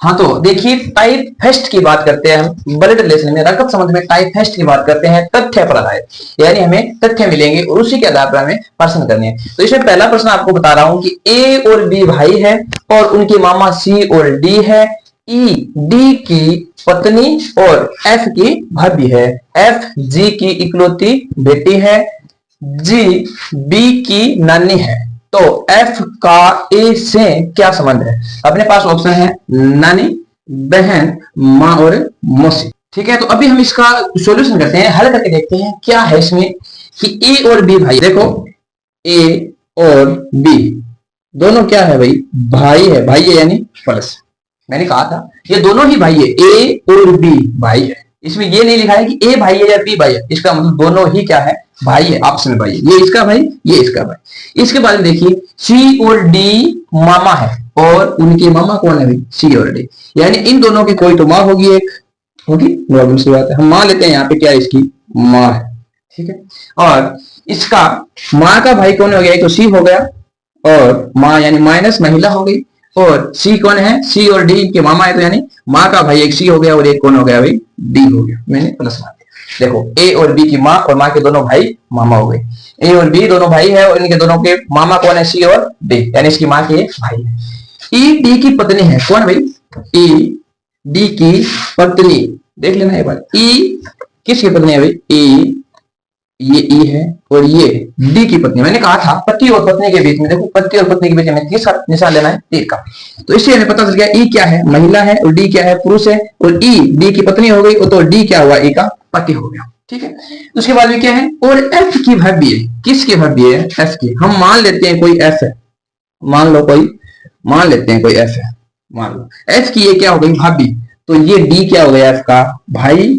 हाँ तो देखिए, टाइप फर्स्ट की बात करते हैं हम ब्लड रिलेशन में, रक्त संबंध में टाइप फर्स्ट की बात करते हैं तथ्य पर आधारित, यानी हमें तथ्य मिलेंगे और उसी के आधार पर हमें प्रश्न करने हैं। तो इसमें पहला प्रश्न आपको बता रहा हूं कि ए और बी भाई है और उनके मामा सी और डी है। ई डी की पत्नी और एफ की भाभी है। एफ जी की इकलौती बेटी है। जी बी की नानी है। तो एफ का ए से क्या संबंध है? अपने पास ऑप्शन है नानी, बहन, माँ और मौसी। ठीक है, तो अभी हम इसका सॉल्यूशन करते हैं, हल करके देखते हैं क्या है इसमें कि ए और बी भाई। देखो ए और बी दोनों क्या है भाई? भाई है। भाई है यानी प्लस, मैंने कहा था ये दोनों ही भाई है, ए और बी भाई है। इसमें ये नहीं लिखा है कि ए भाई है या बी भाई है, इसका मतलब दोनों ही क्या है? भाई है, आपस में भाई है। ये इसका भाई, ये इसका भाई। इसके बाद में देखिए सी और डी मामा है और उनके मामा कौन है भाई? सी और डी, यानी इन दोनों की कोई तो माँ होगी, एक होगी, नॉर्मल सी बात है। हम मान लेते हैं यहाँ पे क्या है? इसकी माँ है। ठीक है, और इसका माँ का भाई कौन हो गया? तो सी हो गया, और माँ यानी माइनस महिला हो गई, और सी कौन है? सी और डी के मामा है, तो यानी माँ का भाई एक सी हो गया और एक कौन हो गया भाई? डी हो गया। मैंने प्लस मान दिया। देखो ए और बी की माँ और माँ के दोनों भाई मामा हो गए। ए और बी दोनों भाई है और इनके दोनों के मामा कौन है? सी और डी, यानी इसकी माँ के भाई है। ई डी की पत्नी है, कौन भाई? ई डी की पत्नी, देख लेना एक बार। ई किसकी पत्नी है भाई? ई, ये ई है और ये डी की पत्नी। मैंने कहा था पति और पत्नी के बीच में, देखो पति और पत्नी के बीच में किसका निशान लेना है? तीर का। तो इससे हमें पता चल गया ई क्या है? महिला है, और डी क्या है? पुरुष है, और ई डी की पत्नी हो गई, तो डी क्या हुआ? ई का पति हो गया। ठीक है, उसके बाद में क्या है? और एफ की भाभी है। किसकी भाभी है? एफ की। हम मान लेते हैं कोई एफ है, मान लो कोई, मान लेते हैं कोई एफ है, मान लो एफ की ये क्या हो गई? भाभी। तो ये डी क्या हो गया? एफ का भाई,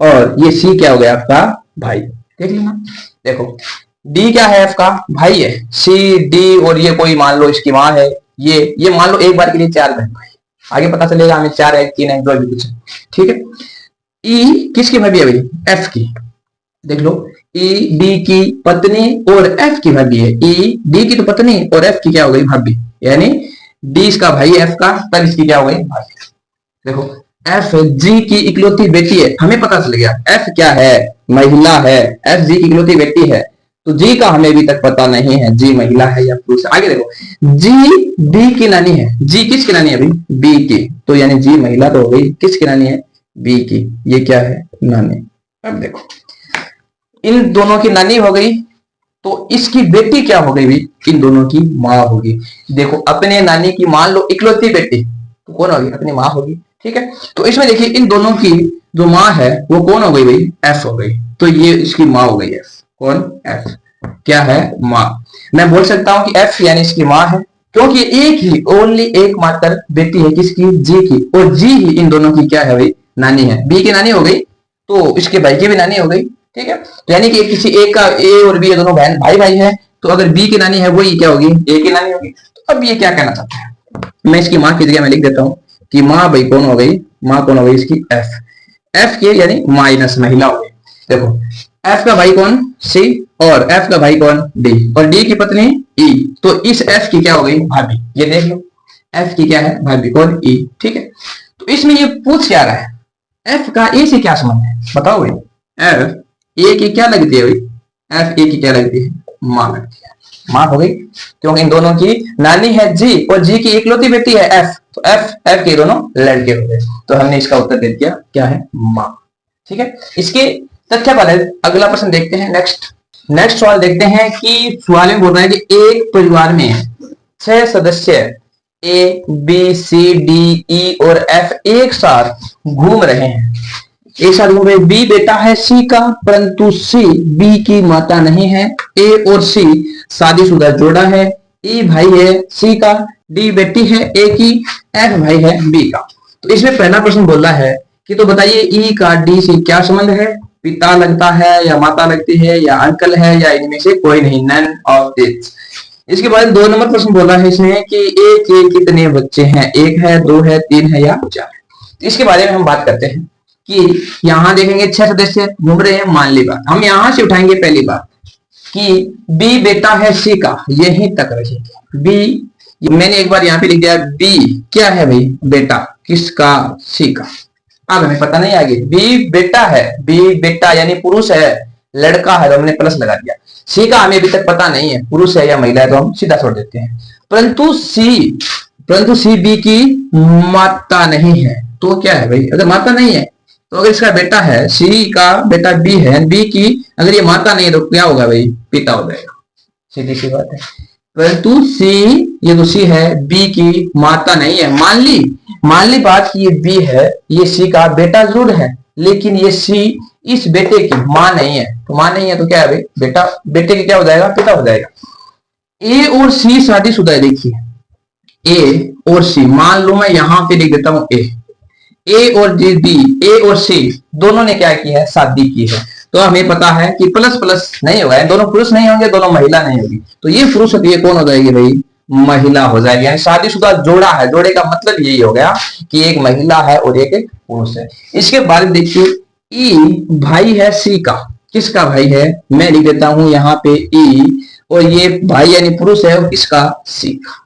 और ये सी क्या हो गया? आपका भाई। देख लेना, देखो डी क्या है? एफ का भाई है। सी डी और ये कोई मान लो इसकी माँ है। ये मान लो एक बार के लिए 4 बहन भाई, आगे पता चलेगा हमें 4 है 3 है जो भी कुछ है। ठीक है, ई किसकी भाभी है भाई? एफ की। देख लो ई डी की पत्नी और एफ की भाभी है। ई डी की तो पत्नी और एफ की क्या हो गई? भाभी, यानी डी इसका भाई एफ का, तब इसकी क्या हो गई? भाभी। देखो एफ जी की इकलौती बेटी है, हमें पता चल गया एफ क्या है? महिला है। एफ जी की इकलौती बेटी है, तो जी का हमें अभी तक पता नहीं है, जी महिला है या पुरुष। आगे देखो जी बी की नानी है। जी किसकी नानी है भाई? बी की, तो यानी जी महिला तो हो गई, किसकी नानी है? बी की। ये क्या है? नानी। अब देखो इन दोनों की नानी हो गई, तो इसकी बेटी क्या हो गई भाई? इन दोनों की माँ होगी। देखो अपने नानी की मान लो इकलौती बेटी, तो कौन होगी? अपनी माँ होगी। ठीक है, तो इसमें देखिए इन दोनों की जो माँ है वो कौन हो गई भाई? एफ हो गई, तो ये इसकी माँ हो गई एफ। कौन? एफ क्या है? माँ। मैं बोल सकता हूं कि एफ यानी इसकी माँ है, क्योंकि एक ही ओनली एकमात्र बेटी है किसकी? जी की, और जी ही इन दोनों की क्या है भाई? नानी है। बी की नानी हो गई, तो इसके भाई की भी नानी हो गई। ठीक है, तो यानी कि किसी एक का, ए और बी दोनों बहन भाई भाई है, तो अगर बी की नानी है वही क्या होगी? ए की नानी होगी। तो अब ये क्या कहना चाहता है? मैं इसकी माँ की जगह में लिख देता हूँ कि माँ भाई कौन हो गई? माँ कौन हो गई इसकी? एफ। एफ के यानी माइनस महिला हो गई। देखो एफ का भाई कौन? सी, और एफ का भाई कौन? डी, और डी की पत्नी ई, तो इस एफ की क्या हो गई? भाभी। ये देख लो एफ की क्या है? भाभी। कौन? ई। ठीक है, तो इसमें ये पूछ क्या रहा है? एफ का ए से क्या संबंध है? बताओ भाई। एफ ए की क्या लगती है भाई? एफ ए की क्या लगती है? माँ लगती है। माँ हो गई, क्योंकि इन दोनों की नानी है जी, और जी की इकलौती बेटी है एफ, तो एफ एफ के दोनों लड़के हो गए, तो हमने इसका उत्तर दे दिया क्या है? माँ। ठीक है, इसके तथ्य पर अगला प्रश्न देखते हैं। नेक्स्ट सवाल देखते हैं कि सवाल में बोल रहा है कि एक परिवार में 6 सदस्य A B C D E और एफ एक साथ घूम रहे हैं। एक साथ घूम रहे, बी बेटा है सी का, परंतु सी बी की माता नहीं है। ए और सी शादीशुदा जोड़ा है। ई भाई है सी का, डी बेटी है ए की, एफ भाई है बी का। तो इसमें पहला प्रश्न बोल रहा है कि तो बताइए ई का डी से क्या संबंध है? पिता लगता है या माता लगती है या अंकल है या इनमें से कोई नहीं, नन ऑफ दिस। इसके बाद 2 नंबर प्रश्न बोला है इसने कि ए के कितने बच्चे हैं? 1 है, 2 है, 3 है या 4 है। इसके बारे में हम बात करते हैं कि यहां देखेंगे 6 सदस्य घूम रहे हैं, मान ली बात। हम यहां से उठाएंगे पहली बात कि बी बेटा है सी का, यहीं तक रखेंगे। बी मैंने एक बार यहाँ पे लिख दिया बी क्या है भाई, बेटा, किसका, सी का। अब हमें पता नहीं आगे, बी बेटा है, बी बेटा यानी पुरुष है, लड़का है तो हमने प्लस लगा दिया। सी का हमें अभी तक पता नहीं है पुरुष है या महिला है, तो हम सीधा छोड़ देते हैं। परंतु सी बी की माता नहीं है, तो क्या है भाई, अगर माता नहीं है तो अगर इसका बेटा है, सी का बेटा बी है, बी की अगर ये माता नहीं है तो क्या होगा भाई, पिता हो जाएगा, सीधी सी बात है। परंतु सी, ये तो सी है, बी की माता नहीं है। मान ली बात कि ये बी है, ये सी का बेटा जरूर है, लेकिन ये सी इस बेटे की मां नहीं है, तो मां नहीं है तो क्या है भाई, बेटा, बेटे के क्या हो जाएगा, पिता हो जाएगा। ए और सी शादीशुदा है, देखिए ए और सी, मान लो मैं यहां पे लिख देता हूं ए और बी, ए और सी दोनों ने क्या की है, शादी की है। तो हमें पता है कि प्लस प्लस नहीं होगा, दोनों पुरुष नहीं होंगे, दोनों महिला नहीं होगी, तो ये पुरुष होती है, कौन हो जाएगी भाई, महिला हो जाएगी। यानी शादीशुदा जोड़ा है, जोड़े का मतलब यही हो गया कि एक महिला है और एक पुरुष है। इसके बाद देखिए ई भाई है सी का, किसका भाई है, मैं लिख देता हूं यहाँ पे ई, और ये भाई यानी पुरुष है और किसका, सी का,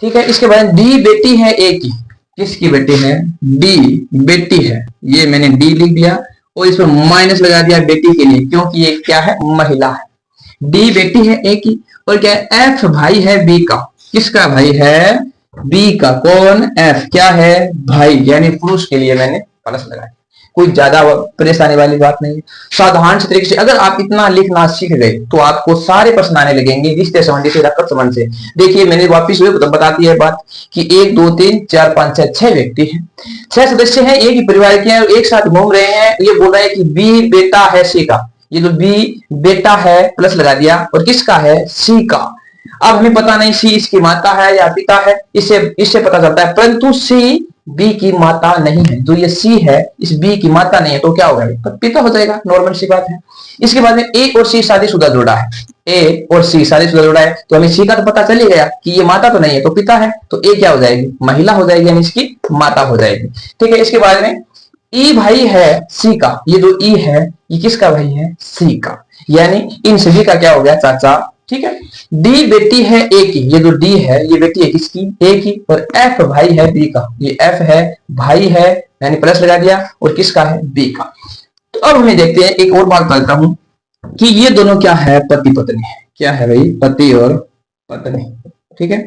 ठीक है। इसके बाद डी बेटी है ए की, किसकी बेटी है, डी बेटी है, ये मैंने डी लिख दिया और इस पर माइनस लगा दिया बेटी के लिए, क्योंकि ये क्या है, महिला है। डी बेटी है ए की, और क्या है, एफ भाई है बी का, किसका भाई है, बी का, कौन, एफ क्या है, भाई यानी पुरुष के लिए मैंने प्लस लगाया। कोई ज्यादा परेशानी वाली बात नहीं है। साधारण से तरीके से अगर आप इतना लिखना सीख गए तो आपको सारे प्रश्न आने लगेंगे रिश्ते संबंधी से, रकम संबंध से। देखिए मैंने वापिस बताती है बात कि 1 2 3 4 5 6 व्यक्ति हैं, 6 सदस्य हैं, एक ही परिवार के हैं, एक साथ घूम रहे हैं। ये बोल रहा है कि बी बेटा है सी का, ये तो बी बेटा है प्लस लगा दिया, और किसका है, सी का। अब हमें पता नहीं सी इसकी माता है या पिता है, इससे पता चलता है, परंतु सी बी की माता नहीं है, जो ये सी है इस बी की माता नहीं है, तो क्या होगा, तो पिता हो जाएगा, नॉर्मल सी बात है। इसके बाद में ए और सी शादीशुदा जोड़ा है, ए और सी शादीशुदा जोड़ा है, तो हमें सी का तो पता चल ही गया कि ये माता तो नहीं है, तो पिता है, तो ए क्या हो जाएगी, महिला हो जाएगी, यानी इसकी माता हो जाएगी, ठीक है। इसके बाद में ई भाई है सी का, ये जो ई है ये किसका भाई है, सी का, यानी इन सभी का क्या हो गया, चाचा, ठीक है। डी बेटी है ए की, ये जो डी है ये बेटी है किसकी, ए की, और एफ भाई है बी का, ये एफ है भाई है, यानी प्लस लगा दिया, और किसका है, बी का। तो अब हमें देखते हैं, एक और बात करता हूं कि ये दोनों क्या है, पति पत्नी है, क्या है भाई, पति और पत्नी, ठीक है।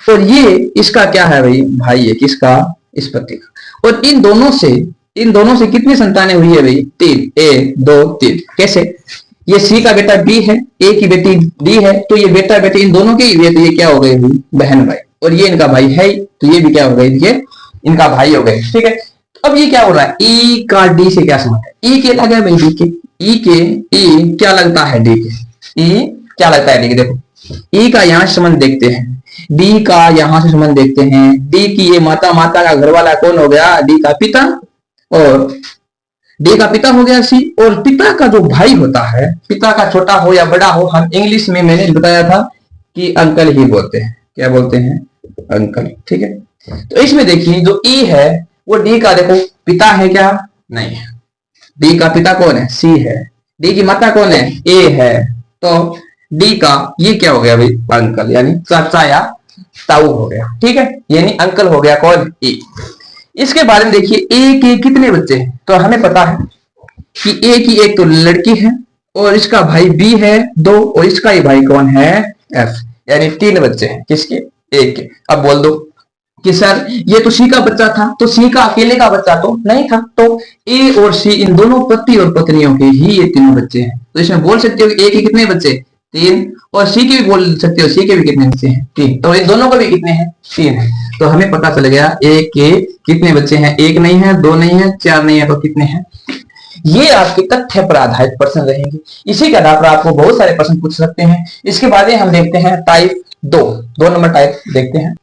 और ये इसका क्या है भाई, भाई है, किसका, इस पति का। और इन दोनों से कितनी संतानें हुई है भाई, 3, 1 2 3। कैसे, ये सी का बेटा बी है, ए की बेटी डी है, तो ये बेटा बेटी इन दोनों के ही, तो ये क्या हो गए बहन भाई, और ये इनका भाई है, तो ये भी क्या हो गए, ये इनका भाई हो गए, ठीक है। अब ये क्या हो रहा है, ई का डी से क्या संबंध है, ई के लगा भाई डी के, ई क्या लगता है डी के, ई क्या लगता है डी के। देखो ई का यहाँ संबंध देखते हैं, डी का यहाँ से संबंध देखते हैं, डी की ये माता, माता का घर वाला कौन हो गया, डी का पिता, और डी का पिता हो गया सी, और पिता का जो भाई होता है, पिता का छोटा हो या बड़ा हो, हम इंग्लिश में मैंने बताया था कि अंकल ही बोलते हैं, क्या बोलते हैं, अंकल, ठीक है। तो इसमें देखिए जो ई है वो डी का देखो पिता है क्या, नहीं है, डी का पिता कौन है, सी है, डी की माता कौन है, ए है, तो डी का ये क्या हो गया भाई, अंकल, यानी चाचा या ताऊ हो गया, ठीक है, यानी अंकल हो गया कौन, ई। इसके बारे में देखिए ए के कितने बच्चे हैं, तो हमें पता है कि ए की एक तो लड़की है, और इसका भाई बी है 2, और इसका ही भाई कौन है, एफ, यानी 3 बच्चे हैं किसके, ए के। अब बोल दो कि सर ये तो सी का बच्चा था, तो सी का अकेले का बच्चा तो नहीं था, तो ए और सी इन दोनों पति और पत्नियों के ही ये तीनों बच्चे हैं। तो इसमें बोल सकते हो कि ए के कितने बच्चे, 3, और सी के भी बोल सकते हो, सी के भी कितने बच्चे हैं, 3, तो इन दोनों को भी कितने हैं, 3 है। तो हमें पता चल गया ए के कितने बच्चे हैं, 1 नहीं है, 2 नहीं है, 4 नहीं है, तो कितने हैं। ये आपके तथ्य पर आधारित प्रश्न रहेंगे, इसी के आधार पर आपको बहुत सारे प्रश्न पूछ सकते हैं। इसके बाद हम देखते हैं टाइप 2 नंबर टाइप देखते हैं।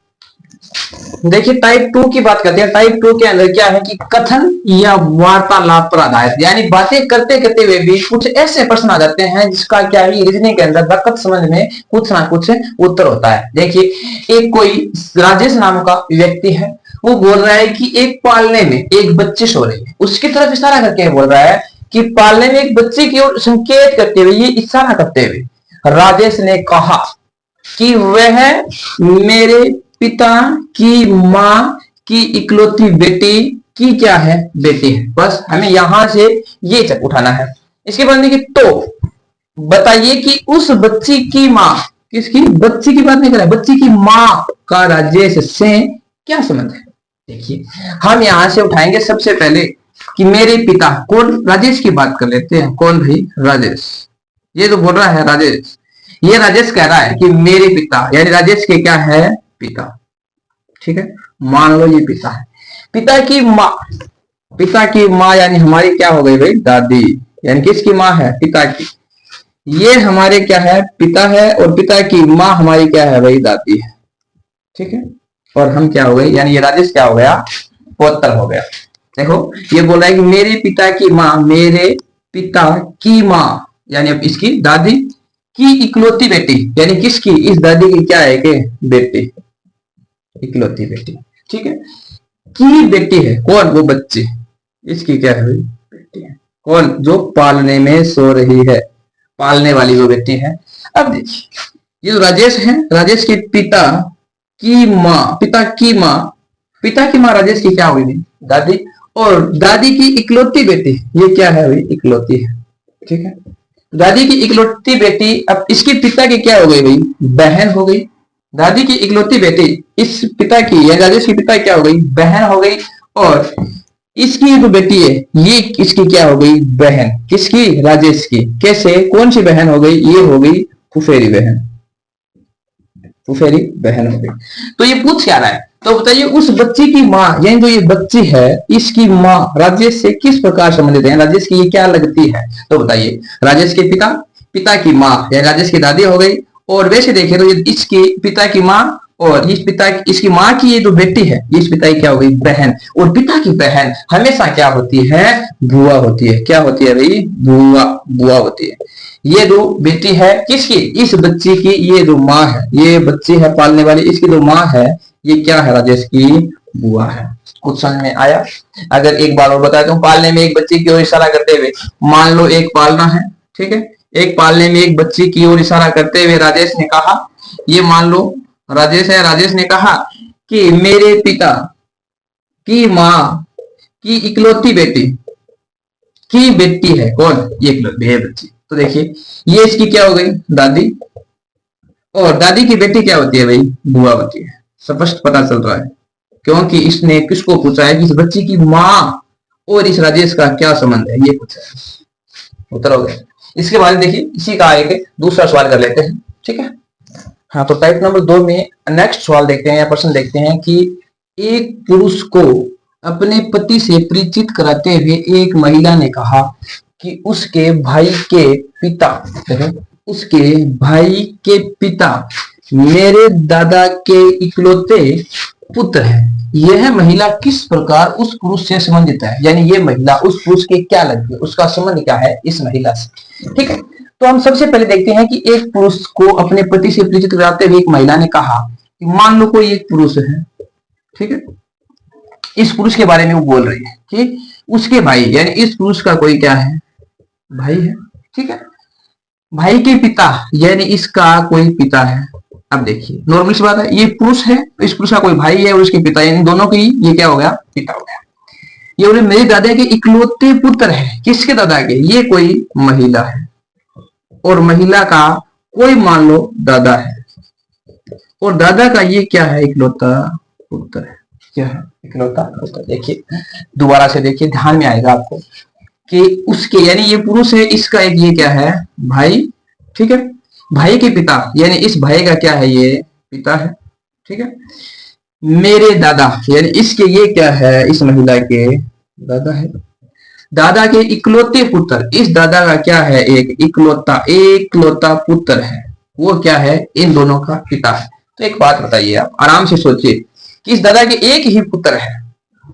देखिए टाइप 2 की बात करते हैं। टाइप 2 के अंदर क्या है कि कथन या वार्तालाप पर आधारित, यानी बातें करते करते हुए भी कुछ ऐसे प्रश्न आ जाते हैं जिसका क्या है, रीजनिंग के अंदर रकत संबंध में कुछ ना कुछ उत्तर होता है। देखिए एक कोई राजेश नाम का व्यक्ति है, वो बोल रहा है कि एक पालने में एक बच्ची सो रही है, उसकी तरफ इशारा करके बोल रहा है कि पालने में एक बच्चे की ओर संकेत करते हुए, ये इशारा करते हुए राजेश ने कहा, कि वह मेरे पिता की माँ की इकलौती बेटी की क्या है, बेटी है। बस हमें यहां से ये चक उठाना है। इसके बाद देखिए, तो बताइए कि उस बच्ची की माँ, किसकी, बच्ची की बात नहीं कर रहा है, बच्ची की माँ का राजेश से क्या संबंध है। देखिए हम यहां से उठाएंगे सबसे पहले कि मेरे पिता, कौन, राजेश की बात कर लेते हैं। कौन भाई, राजेश। ये तो बोल रहा है राजेश, ये राजेश कह रहा है कि मेरे पिता, यानी राजेश के क्या है, पिता। ठीक है, मान लो ये पिता है। पिता की माँ, पिता की माँ यानी हमारी क्या हो गई भाई, दादी। यानी किसकी माँ है, पिता की। ये हमारे क्या है, पिता है, और पिता की माँ हमारी क्या है भाई, दादी है। ठीक है, और हम क्या हो गए, यानी ये राजेश क्या हो गया, पौत्र हो गया। देखो ये बोल रहा है कि मेरे पिता की माँ, मेरे पिता की माँ यानी अब इसकी दादी की इकलौती बेटी, यानी किसकी, इस दादी की क्या है कि बेटी, इकलौती बेटी। ठीक है, की बेटी है, कौन, वो बच्ची, इसकी क्या है, बेटी है। कौन, जो पालने में सो रही है, पालने वाली वो बेटी है। अब देखिए ये जो राजेश है, राजेश के पिता की माँ, पिता की माँ, पिता की माँ राजेश की क्या हुई, दादी, और दादी की इकलौती बेटी, ये क्या है भाई, इकलौती है। ठीक है, दादी की इकलौती बेटी, अब इसके पिता की क्या हो गई भाई, बहन हो गई। दादी की इकलौती बेटी इस पिता की, या राजेश की पिता क्या हो गई, बहन हो गई। और इसकी जो बेटी है ये इसकी क्या हो गई, बहन, किसकी, राजेश की। कैसे, कौन सी बहन हो गई, ये हो गई फुफेरी बहन, फुफेरी बहन हो गई। तो ये पूछ क्या रहा है, तो बताइए उस बच्ची की माँ, यानी जो ये बच्ची है इसकी माँ राजेश से किस प्रकार संबंधित है, राजेश की ये क्या लगती है। तो बताइए, राजेश के पिता, पिता की माँ यानी राजेश की दादी हो गई। और वैसे देखें तो ये इसके पिता की माँ, और इस पिता इसकी माँ की ये जो बेटी है इस पिता की क्या हो गई, बहन। और पिता की बहन हमेशा क्या होती है, बुआ होती है। क्या होती है भाई, बुआ, बुआ होती है। ये जो बेटी है किसकी, इस बच्ची की, ये जो माँ है, ये बच्ची है पालने वाली, इसकी जो माँ है ये क्या है, राजेश की बुआ है। कुछ समझ में आया। अगर एक बार और बता दूं, पालने में एक बच्ची की ओर इशारा करते हुए, मान लो एक पालना है, ठीक है, एक पालने में एक बच्ची की ओर इशारा करते हुए राजेश ने कहा, ये मान लो राजेश है, राजेश ने कहा कि मेरे पिता की माँ की इकलौती बेटी की बेटी है, कौन, ये इकलौती है बच्ची। तो देखिए ये इसकी क्या हो गई, दादी, और दादी की बेटी क्या होती है भाई, बुआ होती है। स्पष्ट पता चल रहा है, क्योंकि इसने किसको पूछा है कि इस बच्ची की माँ और इस राजेश का क्या संबंध है, ये पूछा है। उत्तर हो गया। इसके बाद देखिए इसी का एक दूसरा सवाल कर लेते हैं। ठीक है, हाँ, तो टाइप नंबर 2 में नेक्स्ट सवाल देखते हैं या प्रश्न देखते हैं कि एक पुरुष को अपने पति से परिचित कराते हुए एक महिला ने कहा कि उसके भाई के पिता, उसके भाई के पिता मेरे दादा के इकलौते पुत्र है। यह महिला किस प्रकार उस पुरुष से संबंधित है, यानी ये महिला उस पुरुष के क्या लगती है, उसका संबंध क्या है इस महिला से। ठीक है, तो हम सबसे पहले देखते हैं कि एक पुरुष को अपने पति से परिचित कराते हुए एक महिला ने कहा कि मान लो कोई एक पुरुष है, ठीक है, इस पुरुष के बारे में वो बोल रही है कि उसके भाई, यानी इस पुरुष का कोई क्या है, भाई है। ठीक है, भाई के पिता यानी इसका कोई पिता है। अब देखिए नॉर्मल सी बात है, ये पुरुष है तो इस पुरुष का कोई भाई है और इसके पिता, यानी दोनों की ये क्या हो गया, पिता हो गया। ये बोले मेरे दादा के इकलौते पुत्र है, किसके दादा के, ये कोई महिला है, और महिला का कोई मान लो दादा है, और दादा का ये क्या है, इकलौता पुत्र है। क्या है, इकलौता पुत्र। देखिए दोबारा से देखिए, ध्यान में आएगा आपको कि उसके, यानी ये पुरुष है, इसका एक ये क्या है, भाई। ठीक है, भाई के पिता यानी इस भाई का क्या है, ये पिता है। ठीक है, मेरे दादा यानी इसके ये क्या है, इस महिला के दादा है। दादा के इकलौते पुत्र, इस दादा का क्या है, एक इकलौता पुत्र है, वो क्या है, इन दोनों का पिता है। तो एक बात बताइए, आप आराम से सोचिए कि इस दादा के एक ही पुत्र है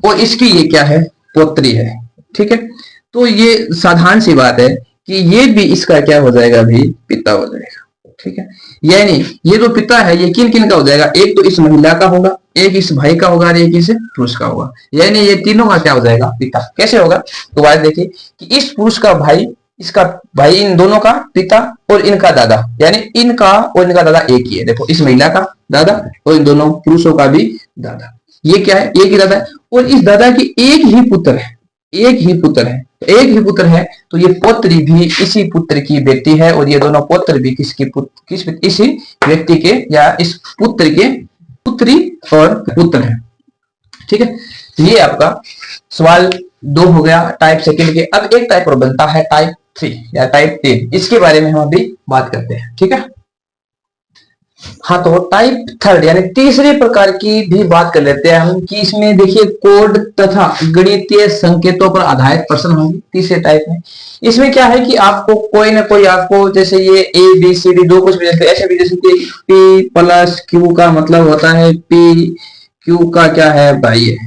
और इसकी ये क्या है, पोत्री है। ठीक है, तो ये साधारण सी बात है कि ये भी इसका क्या हो जाएगा भी, पिता हो जाएगा। ठीक है, यानी ये जो पिता है ये किन किन का हो जाएगा, एक तो इस महिला का होगा, एक इस भाई का होगा और एक इस पुरुष का होगा, यानी ये तीनों का क्या हो जाएगा, पिता। कैसे होगा, तो बात देखिए कि इस पुरुष का भाई इसका भाई, इन दोनों का पिता और इनका दादा, यानी इनका और इनका दादा एक ही है। देखो, इस महिला का दादा और इन दोनों पुरुषों का भी दादा, ये क्या है, एक ही दादा है। और इस दादा की एक ही पुत्र है, एक ही पुत्र है, एक ही पुत्र है, तो ये पुत्री भी इसी पुत्र की बेटी है, और ये दोनों पुत्र भी इसी व्यक्ति के या इस पुत्र के पुत्री और पुत्र है। ठीक है, ये आपका सवाल 2 हो गया टाइप सेकंड के। अब एक टाइप और बनता है टाइप 3 या टाइप 3, इसके बारे में हम अभी बात करते हैं। ठीक है, हाँ, तो टाइप 3 यानी तीसरे प्रकार की भी बात कर लेते हैं हम, कि इसमें देखिए कोड तथा गणितीय संकेतों पर आधारित प्रश्न होंगे तीसरे टाइप में। इसमें क्या है कि आपको कोई ना कोई, आपको जैसे ये ए बी सी डी 2 कुछ भी ऐसे भी, जैसे कि पी प्लस क्यू का मतलब होता है पी क्यू का क्या है भाई है,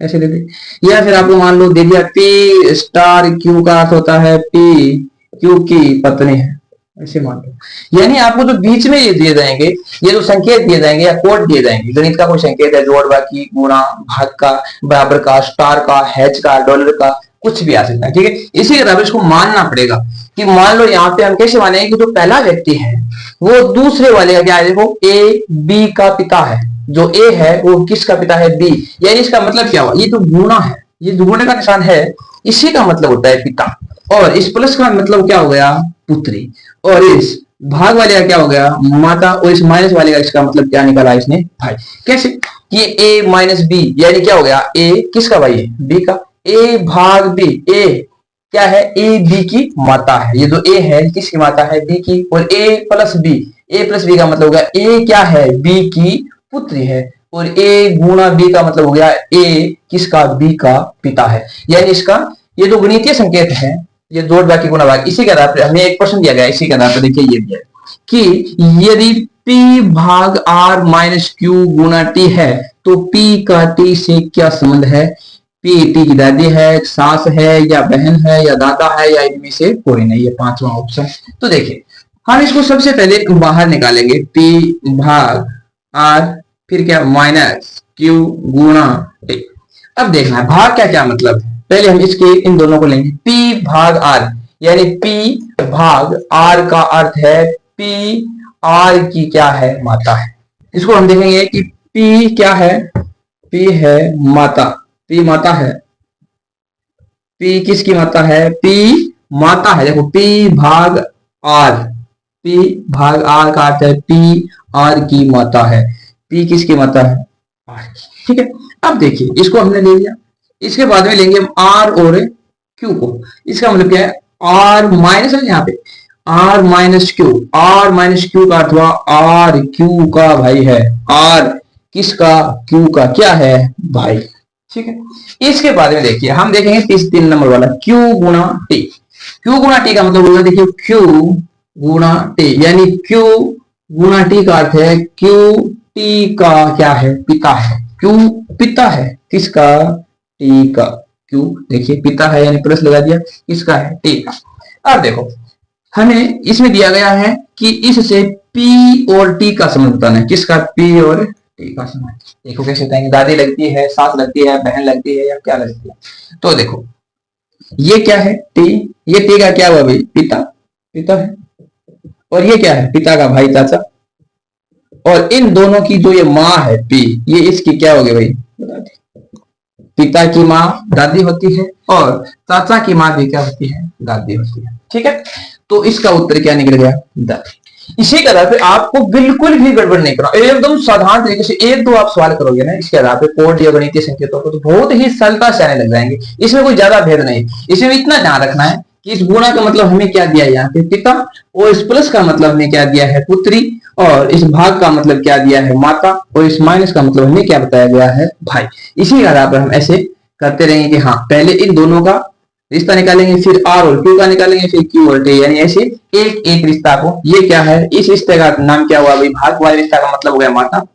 ऐसे दे दे। या फिर आपको मान लो दे दिया पी स्टार क्यू का अर्थ होता है पी क्यू की पत्नी है, ऐसे मान लो। यानी आपको जो बीच में ये दिए जाएंगे, ये जो संकेत दिए जाएंगे या कोड दिए जाएंगे, गणित का कोई संकेत है, जोड़ बाकी गुणा भाग का, बराबर का, स्टार का, हैच का, डॉलर का, कुछ भी आ सकता है। ठीक है, इसी तरह इसको मानना पड़ेगा कि मान लो यहाँ पे हम कैसे मानेंगे कि जो पहला व्यक्ति है वो दूसरे वाले का क्या है, देखो ए बी का पिता है, जो ए है वो किसका पिता है, बी। यानी इसका मतलब क्या हुआ, ये जो गुणा है, ये जो गुणे का निशान है, इसी का मतलब होता है पिता, और इस प्लस का मतलब क्या हो गया, पुत्री, और इस भाग वाले का क्या हो गया, माता, और इस माइनस वाले का इसका मतलब क्या निकाला इसने, भाई। कैसे, ये ए माइनस बी यानी क्या हो गया, ए किसका भाई है, बी का, ए भाग बी, ए क्या है, ए बी की माता है, ये जो ए है किसकी माता है, बी की, और ए प्लस बी का मतलब हो गया ए क्या है, बी की पुत्री है, और ए गुणा बी का मतलब हो गया ए किसका, बी का पिता है। यानी इसका ये जो गणितीय संकेत है, ये जोड़ बाकी गुणा भाग, इसी के आधार पर हमें एक क्वेश्चन दिया गया, इसी के आधार पर देखिए ये दिया कि यदि P भाग R माइनस क्यू गुणा T है तो P का T से क्या संबंध है। P T की दादी है, सास है, या बहन है, या दादा है, या इनमें से कोई नहीं है, पांचवा ऑप्शन। तो देखिए हम इसको सबसे पहले बाहर निकालेंगे, P भाग R, फिर क्या माइनस Q गुणा T। अब देखना है भाग क्या क्या मतलब है, पहले हम इसके इन दोनों को लेंगे, P भाग R, यानी P भाग R का अर्थ है P R की क्या है, माता है। इसको हम देखेंगे कि P क्या है, P है माता, P माता है, P किसकी माता है, P माता है। देखो P भाग R, P भाग R का अर्थ है P R की माता है, P किसकी माता है, R की। ठीक है, अब देखिए इसको हमने ले लिया, इसके बाद में लेंगे हम R और Q को। इसका मतलब क्या है, R माइनस है यहाँ पे, R minus Q, R minus Q का अर्थ हुआ R Q का भाई है, R किसका, Q का क्या है भाई। ठीक है, इसके बाद में देखिए हम देखेंगे 3 नंबर वाला Q गुणा T। Q गुणा T का मतलब होगा, देखिए Q गुणा T, यानी Q गुणा T का अर्थ है Q T का क्या है, पिता है, Q पिता है किसका, T का। Q देखिए पिता है यानी प्लस लगा दिया, किसका है, T का। अब देखो हमें इसमें दिया गया है कि इससे P और T का संबंध बताना है, किसका, P और T का संबंध। देखो कैसे बताएंगे, दादी लगती है, सास लगती है, बहन लगती है, या क्या लगती है। तो देखो ये क्या है, T, ये T का क्या हुआ भाई, पिता, पिता है, और ये क्या है, पिता का भाई चाचा, और इन दोनों की जो ये माँ है P, ये इसकी क्या होगी भाई, पिता की माँ दादी होती है, और चाचा की माँ भी क्या होती है, दादी होती है। ठीक है, तो इसका उत्तर क्या निकल गया, दादी। इसी के आधार पे आपको बिल्कुल भी गड़बड़ नहीं करना, एकदम साधारण तरीके से 1-2 आप सवाल करोगे ना इसके आधार पे कोड या गणितीय संकेतों को, तो बहुत ही सरलता से आने लग जाएंगे। इसमें कोई ज्यादा भेद नहीं, इसमें इतना ध्यान रखना है कि इस गुणा का मतलब हमें क्या दिया है यहाँ पे, पिता, और इस प्लस का मतलब हमें क्या दिया है, पुत्री, और इस भाग का मतलब क्या दिया है, माता, और इस माइनस का मतलब हमें क्या बताया गया है, भाई। इसी के आधार पर हम ऐसे करते रहेंगे कि हाँ पहले इन दोनों का रिश्ता निकालेंगे, फिर R और Q का निकालेंगे, फिर Q और T, यानी ऐसे एक एक रिश्ता को। ये क्या है, इस रिश्ते का नाम क्या हुआ भाई, भाग वाले रिश्ता का मतलब हो गया माता,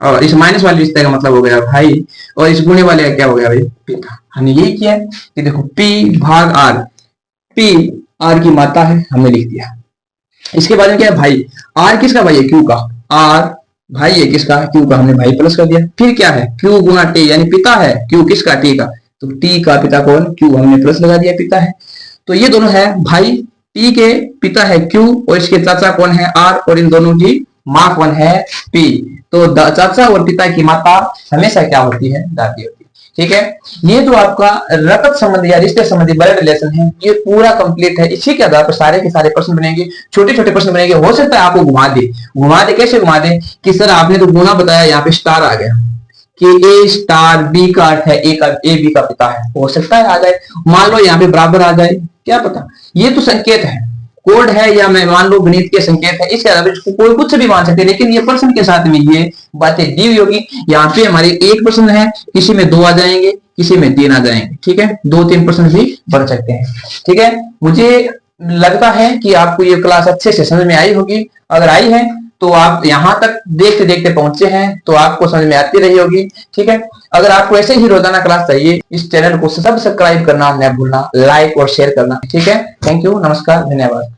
और इस माइनस वाले रिश्ते का मतलब हो गया भाई, और इस गुणे वाले का क्या हो गया भाई, पिता। हमने यही किया है कि देखो P भाग R, P R की माता है, हमने लिख दिया। इसके बाद में क्या है, भाई, R किसका भाई है, Q का, R भाई है किसका, Q का, हमने भाई प्लस कर दिया। फिर क्या है, Q गुणा T, यानी पिता है Q किसका, T का, तो T का पिता कौन, Q हमने प्लस लगा दिया, पिता है। तो ये दोनों है भाई P के पिता है Q और इसके चाचा कौन है R और इन दोनों की माँ कौन है P। तो चाचा और पिता की माता हमेशा क्या होती है, दादी होती है। ठीक है, ये जो आपका रकत संबंधी या रिश्ते संबंधी ब्लड रिलेशन है ये पूरा कंप्लीट है। इसी के आधार पर सारे के सारे प्रश्न बनेंगे, छोटे छोटे प्रश्न बनेंगे। हो सकता है आपको घुमा दे कैसे घुमा दे कि सर आपने तो गुना बताया, यहाँ पे स्टार आ गया कि ए स्टार बी का अर्थ है ए बी का पिता है, हो सकता है आ जाए। मान लो यहाँ पे बराबर आ जाए, क्या पता। ये तो संकेत है, कोड है, या मैं मान लो गणित के संकेत है, इसके आधार पर कोई कुछ भी मान सकते हैं। लेकिन ये प्रश्न के साथ में ये बातें दी हुई होगी। यहाँ पे हमारे एक प्रश्न है, किसी में 2 आ जाएंगे, किसी में 3 आ जाएंगे। ठीक है, 2-3 प्रश्न भी बन सकते हैं। ठीक है, मुझे लगता है कि आपको ये क्लास अच्छे से समझ में आई होगी। अगर आई है तो आप यहां तक देखते देखते पहुंचे हैं तो आपको समझ में आती रही होगी। ठीक है, अगर आपको ऐसे ही रोजाना क्लास चाहिए, इस चैनल को सब्सक्राइब करना न भूलना, लाइक और शेयर करना। ठीक है, थैंक यू, नमस्कार, धन्यवाद।